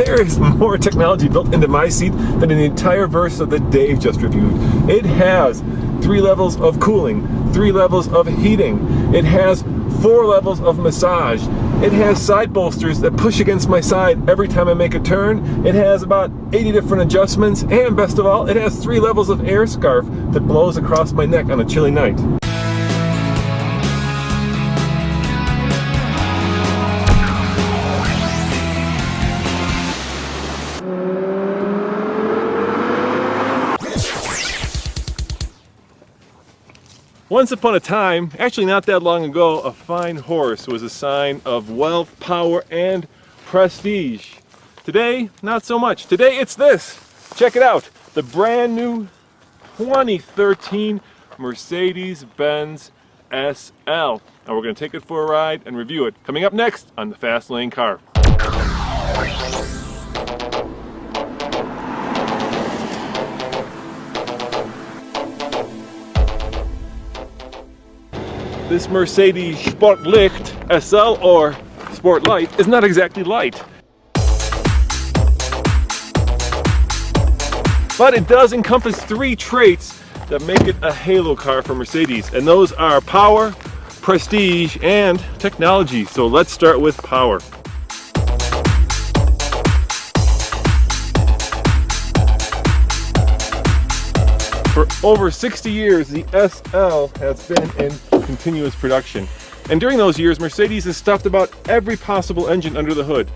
there is more technology built into my seat than in the entire Versa that Dave just reviewed. It has 3 levels of cooling, 3 levels of heating. It has 4 levels of massage. It has side bolsters that push against my side every time I make a turn. It has about 80 different adjustments, and best of all, it has 3 levels of air scarf that blows across my neck on a chilly night. Once upon a time, actually not that long ago, a fine horse was a sign of wealth, power, and prestige. Today, not so much. Today it's this. Check it out. The brand new 2013 Mercedes-Benz SL. Now we're going to take it for a ride and review it. Coming up next on the Fast Lane Car. This Mercedes Sportlicht SL, or Sport Light, is not exactly light. But it does encompass 3 traits that make it a halo car for Mercedes, and those are power, prestige, and technology. So let's start with power. For over 60 years, the SL has been in continuous production. And during those years, Mercedes has stuffed about every possible engine under the hood.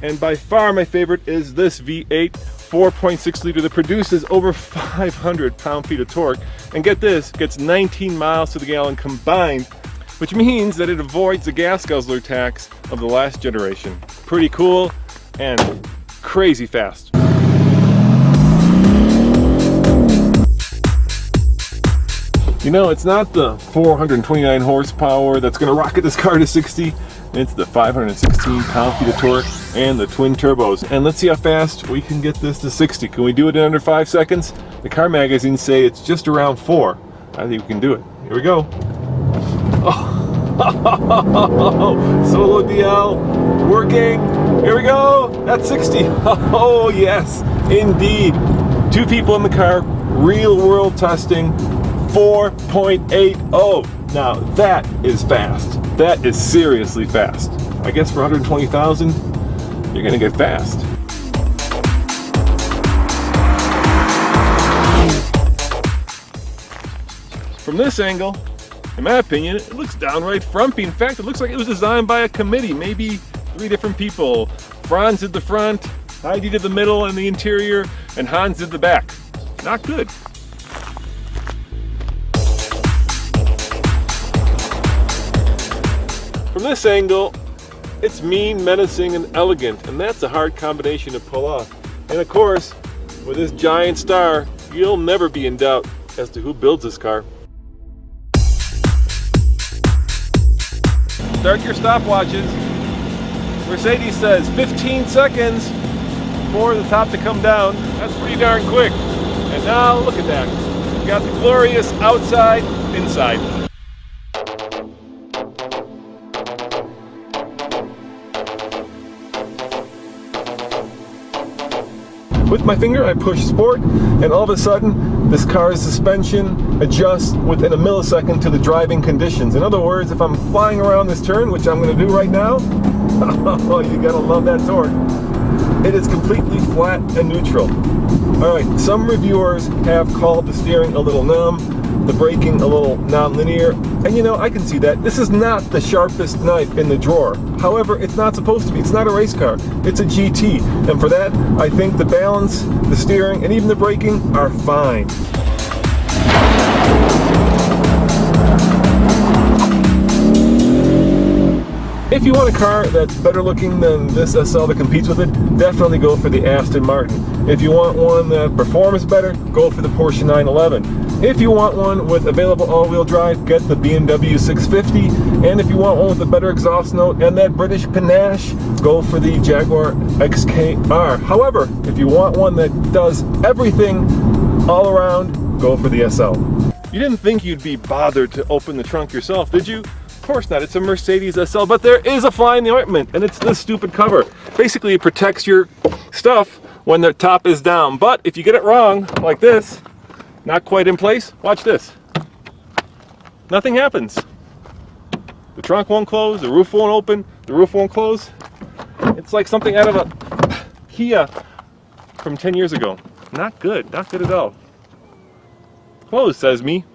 And by far my favorite is this V8 4.6 liter that produces over 500 pound-feet of torque. And get this, gets 19 miles to the gallon combined, which means that it avoids the gas guzzler tax of the last generation. Pretty cool and crazy fast. You know, it's not the 429 horsepower that's going to rocket this car to 60. It's the 516 pound-feet of torque and the twin turbos. And let's see how fast we can get this to 60. Can we do it in under 5 seconds? The car magazines say it's just around 4. I think we can do it. Here we go. Oh, Solo DL working. Here we go. That's 60. Oh, yes, indeed. 2 people in the car, real world testing. 4.80. Now that is fast. That is seriously fast. I guess for 120,000, you're gonna get fast. From this angle, in my opinion, it looks downright frumpy. In fact, it looks like it was designed by a committee, maybe 3 different people. Franz did the front, Heidi did the middle and the interior, and Hans did the back. Not good. From this angle, it's mean, menacing, and elegant, and that's a hard combination to pull off. And of course, with this giant star, you'll never be in doubt as to who builds this car. Start your stopwatches. Mercedes says 15 seconds for the top to come down. That's pretty darn quick. And now look at that. We've got the glorious outside, inside. With my finger, I push sport, and all of a sudden, this car's suspension adjusts within a millisecond to the driving conditions. In other words, if I'm flying around this turn, which I'm going to do right now, oh, you gotta love that torque. It is completely flat and neutral. All right, some reviewers have called the steering a little numb, the braking a little non-linear, and you know, I can see that. This is not the sharpest knife in the drawer. However, it's not supposed to be. It's not a race car. It's a GT. And for that, I think the balance, the steering, and even the braking are fine. If you want a car that's better looking than this SL that competes with it, definitely go for the Aston Martin. If you want one that performs better, go for the Porsche 911. If you want one with available all-wheel drive, get the BMW 650. And if you want one with a better exhaust note and that British panache, go for the Jaguar XKR. However, if you want one that does everything all around, go for the SL. You didn't think you'd be bothered to open the trunk yourself, did you? Of course not. It's a Mercedes SL, but there is a fly in the ointment, and it's this stupid cover. Basically, it protects your stuff when the top is down. But if you get it wrong, like this, not quite in place, watch this. Nothing happens. The trunk won't close, the roof won't open, the roof won't close. It's like something out of a Kia from 10 years ago. Not good, not good at all. Close, says me.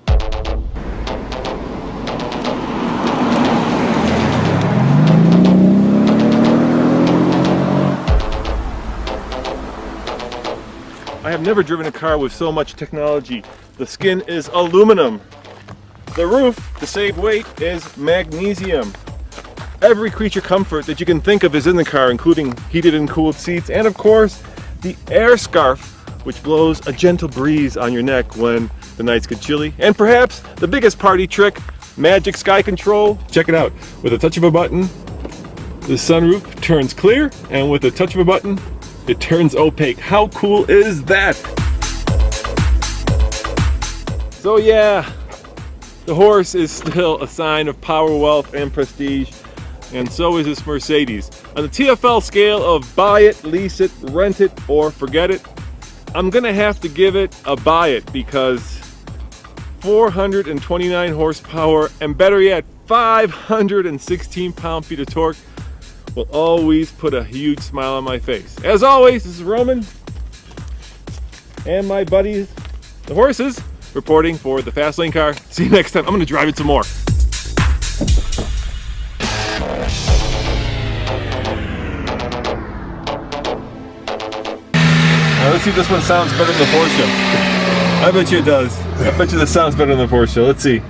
I have never driven a car with so much technology. The skin is aluminum. The roof, to save weight, is magnesium. Every creature comfort that you can think of is in the car, including heated and cooled seats, and of course, the air scarf, which blows a gentle breeze on your neck when the nights get chilly. And perhaps the biggest party trick, magic sky control. Check it out. With a touch of a button, the sunroof turns clear, and with a touch of a button, it turns opaque. How cool is that? So yeah, the horse is still a sign of power, wealth, and prestige, and so is this Mercedes. On the TFL scale of buy it, lease it, rent it, or forget it, I'm gonna have to give it a buy it, because 429 horsepower and better yet 516 pound-feet of torque will always put a huge smile on my face. As always, this is Roman and my buddies, the horses, reporting for the Fast Lane Car. See you next time. I'm gonna drive it some more. Now let's see if this one sounds better than the Porsche. I bet you it does. I bet you this sounds better than the Porsche. Let's see.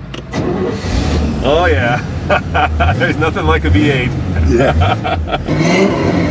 Oh yeah. There's nothing like a V8. Yeah.